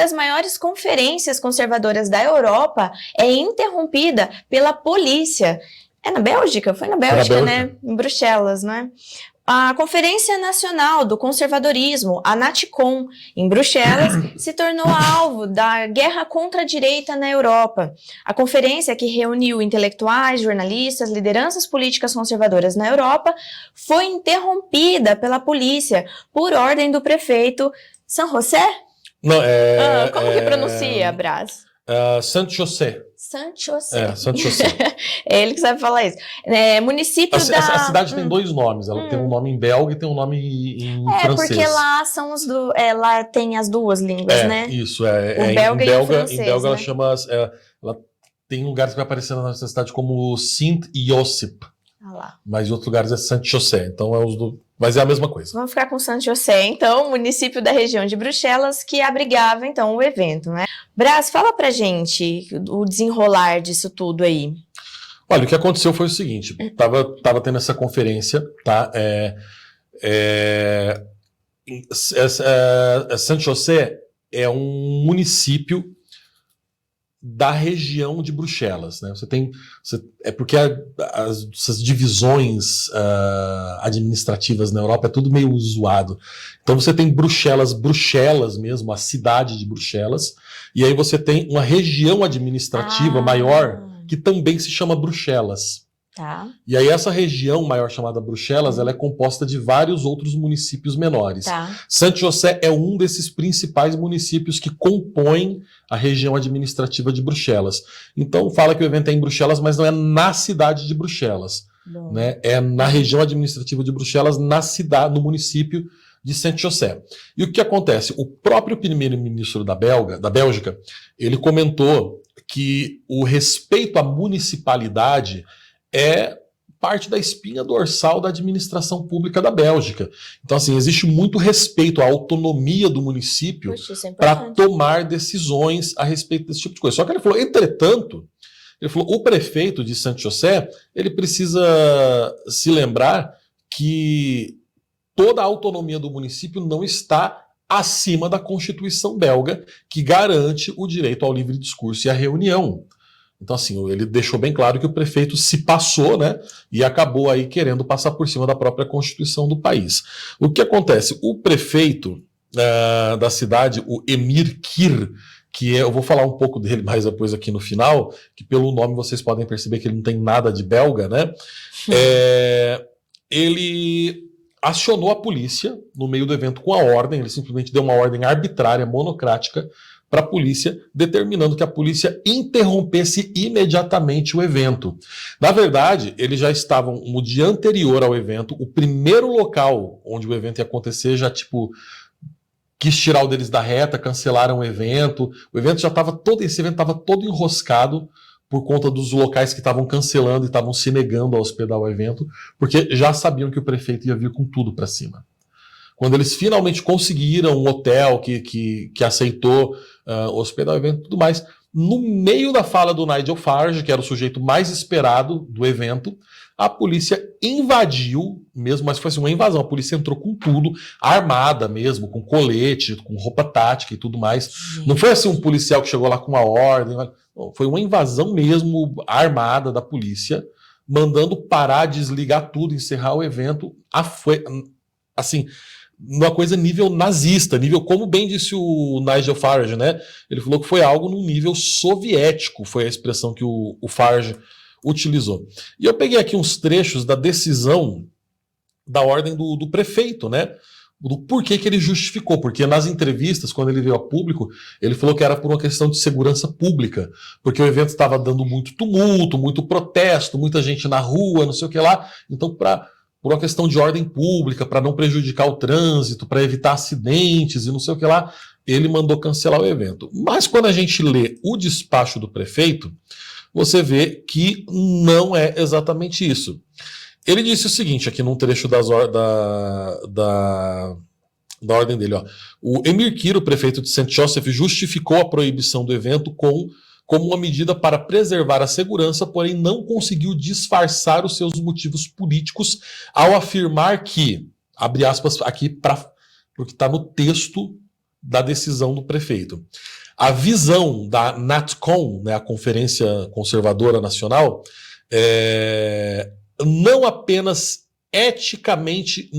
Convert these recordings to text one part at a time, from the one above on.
das maiores conferências conservadoras da Europa é interrompida pela polícia. É na Bélgica? Foi na Bélgica, né? Em Bruxelas, não é? A Conferência Nacional do Conservadorismo, a NATCON, em Bruxelas, se tornou alvo da guerra contra a direita na Europa. A conferência, que reuniu intelectuais, jornalistas, lideranças políticas conservadoras na Europa, foi interrompida pela polícia por ordem do prefeito San José? Não, como que pronuncia, Brás? Santo José. Santo José. Santo José. É ele que sabe falar isso. Município a cidade tem dois nomes. Ela tem um nome em belga e tem um nome em francês. Porque lá são lá tem as duas línguas, né? Isso, o belga e o francês, em belga, né? ela chama... ela tem lugares que vai aparecendo na cidade como Sint-Josip. Mas em outros lugares é Santo José. Então é os do... Mas é a mesma coisa. Vamos ficar com Santo José, então, município da região de Bruxelas, que abrigava, então, o evento, né? Brás, fala pra gente o desenrolar disso tudo aí. Olha, o que aconteceu foi o seguinte, tava tendo essa conferência, tá? Santo José é um município da região de Bruxelas, né? É porque essas divisões administrativas na Europa é tudo meio zoado. Então você tem Bruxelas mesmo, a cidade de Bruxelas, e aí você tem uma região administrativa maior que também se chama Bruxelas. Tá. E aí essa região maior chamada Bruxelas, ela é composta de vários outros municípios menores. Tá. Santo José é um desses principais municípios que compõem a região administrativa de Bruxelas. Então fala que o evento é em Bruxelas, mas não é na cidade de Bruxelas. Né? É na região administrativa de Bruxelas, no município de Santo José. E o que acontece? O próprio primeiro-ministro da Bélgica, ele comentou que o respeito à municipalidade é parte da espinha dorsal da administração pública da Bélgica. Então, assim, existe muito respeito à autonomia do município para tomar decisões a respeito desse tipo de coisa. Só que ele falou, entretanto, o prefeito de Santo José, ele precisa se lembrar que toda a autonomia do município não está acima da Constituição belga, que garante o direito ao livre discurso e à reunião. Então, assim, ele deixou bem claro que o prefeito se passou, né, e acabou aí querendo passar por cima da própria Constituição do país. O que acontece? O prefeito da cidade, o Emir Kir, eu vou falar um pouco dele mais depois aqui no final, que pelo nome vocês podem perceber que ele não tem nada de belga, né? Ele acionou a polícia no meio do evento com a ordem, ele simplesmente deu uma ordem arbitrária, monocrática, para a polícia, determinando que a polícia interrompesse imediatamente o evento. Na verdade, eles já estavam, no dia anterior ao evento, o primeiro local onde o evento ia acontecer já, quis tirar o deles da reta, cancelaram o evento já estava todo, esse evento estava todo enroscado por conta dos locais que estavam cancelando e estavam se negando a hospedar o evento, porque já sabiam que o prefeito ia vir com tudo para cima. Quando eles finalmente conseguiram um hotel que aceitou hospedar o evento e tudo mais, no meio da fala do Nigel Farage, que era o sujeito mais esperado do evento, a polícia invadiu mesmo, mas foi assim, uma invasão. A polícia entrou com tudo, armada mesmo, com colete, com roupa tática e tudo mais. Não foi assim um policial que chegou lá com uma ordem. Foi uma invasão mesmo, armada da polícia, mandando parar, desligar tudo, encerrar o evento. Assim, uma coisa nível nazista, nível, como bem disse o Nigel Farage, né? Ele falou que foi algo no nível soviético, foi a expressão que o Farage utilizou. E eu peguei aqui uns trechos da decisão da ordem do prefeito, né? Do porquê que ele justificou, porque nas entrevistas, quando ele veio a público, ele falou que era por uma questão de segurança pública, porque o evento estava dando muito tumulto, muito protesto, muita gente na rua, não sei o que lá, então por uma questão de ordem pública, para não prejudicar o trânsito, para evitar acidentes e não sei o que lá, ele mandou cancelar o evento. Mas quando a gente lê o despacho do prefeito, você vê que não é exatamente isso. Ele disse o seguinte, aqui num trecho da ordem dele, ó. O Emir Kir, o prefeito de Saint Joseph, justificou a proibição do evento como uma medida para preservar a segurança, porém não conseguiu disfarçar os seus motivos políticos ao afirmar que, abre aspas aqui, porque está no texto da decisão do prefeito. A visão da NatCon, né, a Conferência Conservadora Nacional, não é apenas eticamente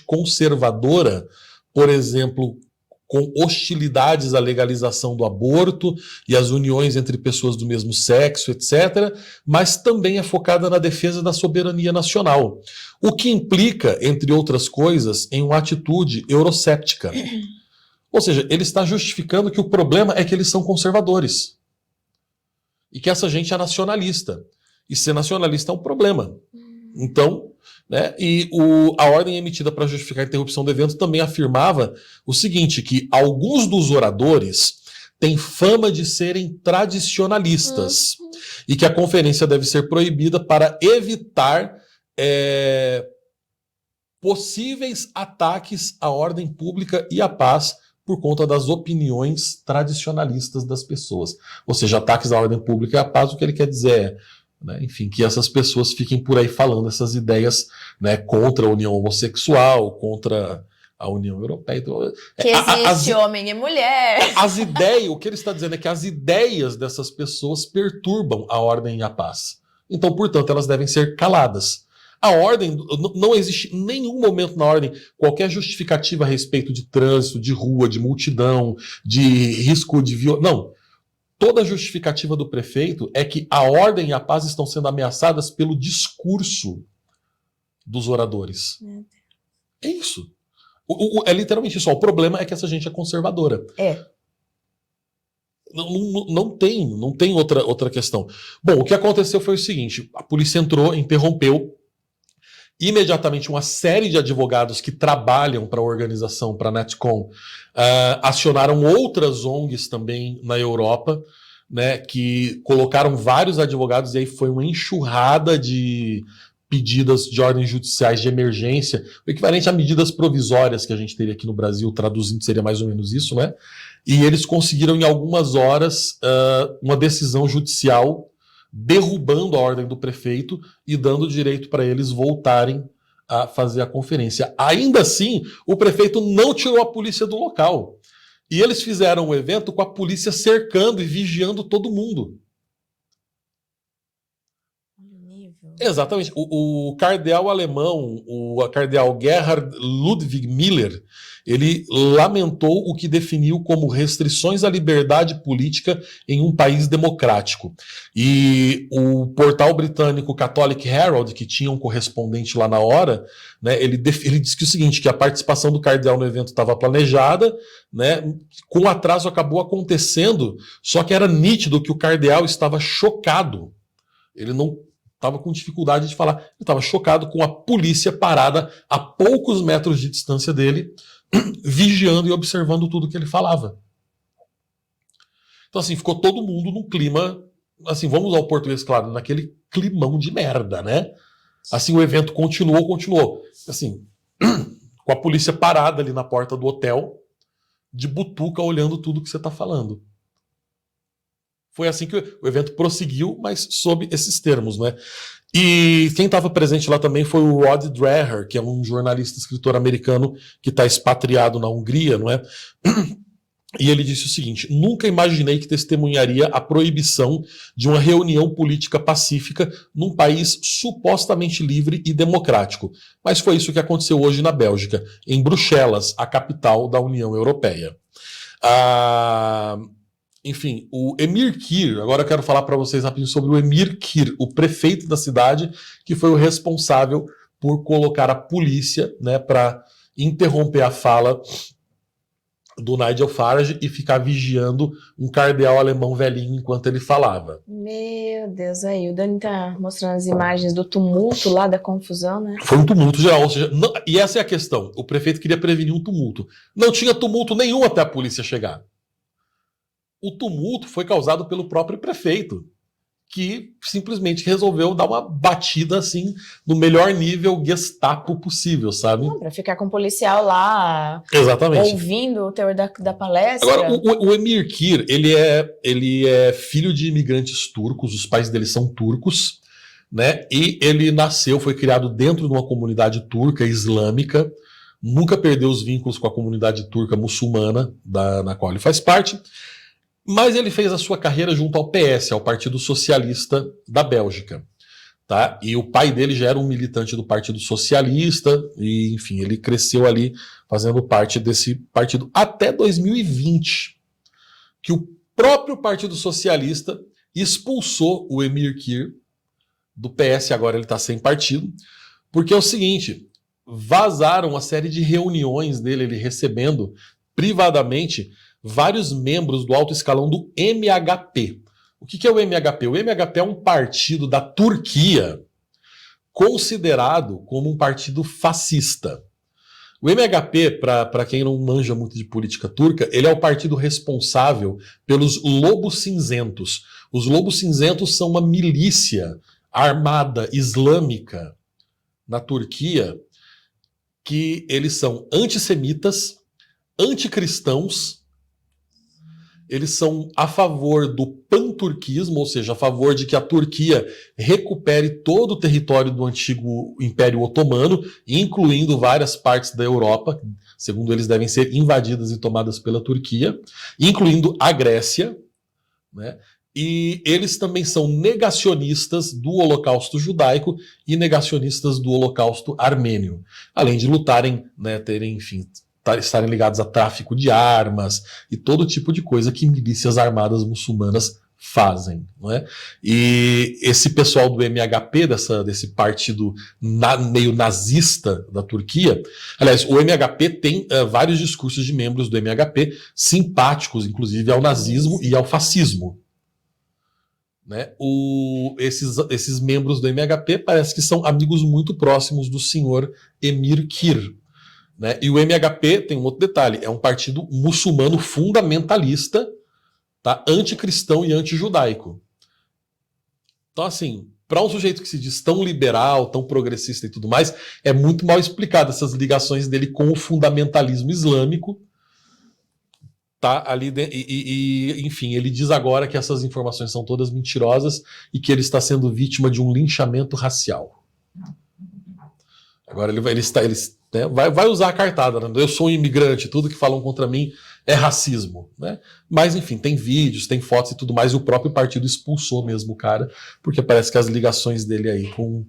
conservadora, por exemplo, com hostilidades à legalização do aborto e às uniões entre pessoas do mesmo sexo, etc., mas também é focada na defesa da soberania nacional, o que implica, entre outras coisas, em uma atitude eurocéptica. Ou seja, ele está justificando que o problema é que eles são conservadores e que essa gente é nacionalista. E ser nacionalista é um problema. Então, né, a ordem emitida para justificar a interrupção do evento também afirmava o seguinte, que alguns dos oradores têm fama de serem tradicionalistas e que a conferência deve ser proibida para evitar possíveis ataques à ordem pública e à paz por conta das opiniões tradicionalistas das pessoas. Ou seja, ataques à ordem pública e à paz, o que ele quer dizer né, enfim, que essas pessoas fiquem por aí falando essas ideias, né, contra a união homossexual, contra a União Europeia. Então, que existe homem e mulher. As ideias, o que ele está dizendo é que as ideias dessas pessoas perturbam a ordem e a paz. Então, portanto, elas devem ser caladas. A ordem, não existe em nenhum momento na ordem qualquer justificativa a respeito de trânsito, de rua, de multidão, de risco de violência. Não. Toda a justificativa do prefeito é que a ordem e a paz estão sendo ameaçadas pelo discurso dos oradores. É isso. É literalmente isso. O problema é que essa gente é conservadora. Não tem outra questão. Bom, o que aconteceu foi o seguinte: a polícia entrou, interrompeu. Imediatamente, uma série de advogados que trabalham para a organização, para a NatCon, acionaram outras ONGs também na Europa, né, que colocaram vários advogados, e aí foi uma enxurrada de pedidas de ordens judiciais de emergência, o equivalente a medidas provisórias que a gente teria aqui no Brasil, traduzindo seria mais ou menos isso, né? E eles conseguiram, em algumas horas, uma decisão judicial derrubando a ordem do prefeito e dando direito para eles voltarem a fazer a conferência. Ainda assim, o prefeito não tirou a polícia do local. E eles fizeram o evento com a polícia cercando e vigiando todo mundo. Exatamente. O cardeal alemão, o cardeal Gerhard Ludwig Miller, ele lamentou o que definiu como restrições à liberdade política em um país democrático. E o portal britânico Catholic Herald, que tinha um correspondente lá na hora, né, ele disse que o seguinte, que a participação do cardeal no evento estava planejada, né, com atraso acabou acontecendo, só que era nítido que o cardeal estava chocado. Ele não estava com dificuldade de falar. Ele estava chocado com a polícia parada a poucos metros de distância dele, vigiando e observando tudo que ele falava. Então, assim, ficou todo mundo num clima, assim, vamos usar o português, claro, naquele climão de merda, né? Assim, o evento continuou. Assim, com a polícia parada ali na porta do hotel, de butuca, olhando tudo que você está falando. Foi assim que o evento prosseguiu, mas sob esses termos, né? E quem estava presente lá também foi o Rod Dreher, que é um jornalista, escritor americano que está expatriado na Hungria, não é? E ele disse o seguinte: nunca imaginei que testemunharia a proibição de uma reunião política pacífica num país supostamente livre e democrático. Mas foi isso que aconteceu hoje na Bélgica, em Bruxelas, a capital da União Europeia. Enfim, o Emir Kir, agora eu quero falar para vocês rapidinho sobre o Emir Kir, o prefeito da cidade, que foi o responsável por colocar a polícia, né, para interromper a fala do Nigel Farage e ficar vigiando um cardeal alemão velhinho enquanto ele falava. Meu Deus, aí o Dani tá mostrando as imagens do tumulto lá, da confusão, né? Foi um tumulto geral, ou seja, não, e essa é a questão, o prefeito queria prevenir um tumulto. Não tinha tumulto nenhum até a polícia chegar. O tumulto foi causado pelo próprio prefeito, que simplesmente resolveu dar uma batida assim no melhor nível Gestapo possível, sabe? Para ficar com o policial lá, exatamente, ouvindo o teor da palestra. Agora, o Emir Kir, ele é filho de imigrantes turcos, os pais dele são turcos, né? E ele foi criado dentro de uma comunidade turca islâmica, nunca perdeu os vínculos com a comunidade turca muçulmana, na qual ele faz parte, mas ele fez a sua carreira junto ao PS, ao Partido Socialista da Bélgica. Tá? E o pai dele já era um militante do Partido Socialista, e enfim, ele cresceu ali fazendo parte desse partido até 2020, que o próprio Partido Socialista expulsou o Emir Kir do PS, agora ele está sem partido, porque é o seguinte, vazaram uma série de reuniões dele, ele recebendo privadamente vários membros do alto escalão do MHP. O que é o MHP? O MHP é um partido da Turquia considerado como um partido fascista. O MHP, para quem não manja muito de política turca, ele é o partido responsável pelos Lobos Cinzentos. Os Lobos Cinzentos são uma milícia armada islâmica na Turquia, que eles são antissemitas, anticristãos, eles são a favor do panturquismo, ou seja, a favor de que a Turquia recupere todo o território do antigo Império Otomano, incluindo várias partes da Europa, segundo eles devem ser invadidas e tomadas pela Turquia, incluindo a Grécia, né? E eles também são negacionistas do Holocausto judaico e negacionistas do Holocausto armênio, além de lutarem, né, terem, enfim, estarem ligados a tráfico de armas e todo tipo de coisa que milícias armadas muçulmanas fazem, não é? E esse pessoal do MHP, desse partido meio nazista da Turquia, aliás, o MHP tem vários discursos de membros do MHP simpáticos, inclusive, ao nazismo e ao fascismo. Né? Esses membros do MHP parece que são amigos muito próximos do senhor Emir Kir. Né? E o MHP tem um outro detalhe, é um partido muçulmano fundamentalista, tá? Anticristão e antijudaico. Então, assim, para um sujeito que se diz tão liberal, tão progressista e tudo mais, é muito mal explicado essas ligações dele com o fundamentalismo islâmico. Tá ali enfim, ele diz agora que essas informações são todas mentirosas e que ele está sendo vítima de um linchamento racial. Agora ele vai usar a cartada, né? Eu sou um imigrante, tudo que falam contra mim é racismo, né? Mas enfim, tem vídeos, tem fotos e tudo mais, e o próprio partido expulsou mesmo o cara, porque parece que as ligações dele aí com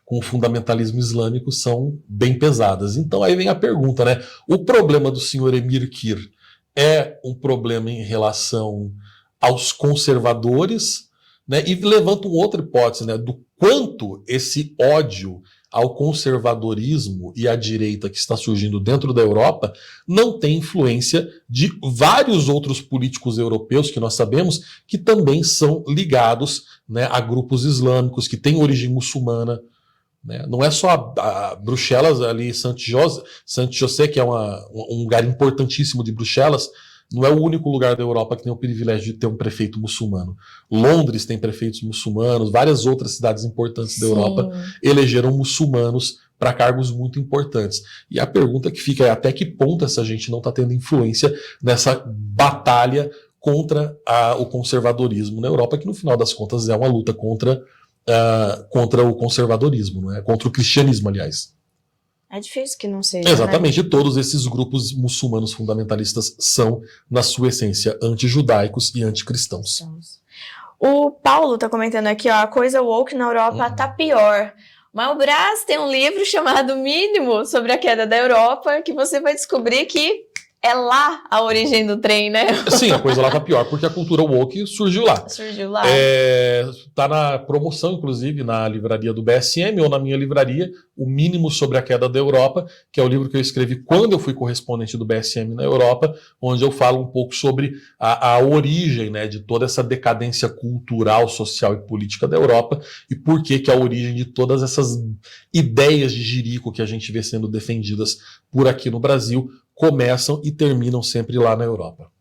o fundamentalismo islâmico são bem pesadas. Então aí vem a pergunta, né? O problema do senhor Emir Kir é um problema em relação aos conservadores, né? E levanta uma outra hipótese, né? Do quanto esse ódio ao conservadorismo e à direita que está surgindo dentro da Europa não tem influência de vários outros políticos europeus que nós sabemos que também são ligados, né, a grupos islâmicos que têm origem muçulmana. Né? Não é só a Bruxelas, ali, Saint-José, que é um lugar importantíssimo de Bruxelas, não é o único lugar da Europa que tem o privilégio de ter um prefeito muçulmano. Londres tem prefeitos muçulmanos, várias outras cidades importantes da Europa elegeram muçulmanos para cargos muito importantes. E a pergunta que fica é até que ponto essa gente não está tendo influência nessa batalha contra o conservadorismo na Europa, que no final das contas é uma luta contra o conservadorismo, não é? Contra o cristianismo, aliás. É difícil que não seja. Exatamente, né? Todos esses grupos muçulmanos fundamentalistas são, na sua essência, antijudaicos e anticristãos. O Paulo está comentando aqui, ó, a coisa woke na Europa tá pior. Mas o Brás tem um livro chamado Mínimo sobre a queda da Europa, que você vai descobrir que é lá a origem do trem, né? Sim, a coisa lá tá pior, porque a cultura woke surgiu lá. Surgiu lá. Tá na promoção, inclusive, na livraria do BSM ou na minha livraria, O Mínimo sobre a Queda da Europa, que é o livro que eu escrevi quando eu fui correspondente do BSM na Europa, onde eu falo um pouco sobre a origem, né, de toda essa decadência cultural, social e política da Europa e por que a origem de todas essas ideias de jirico que a gente vê sendo defendidas por aqui no Brasil começam e terminam sempre lá na Europa.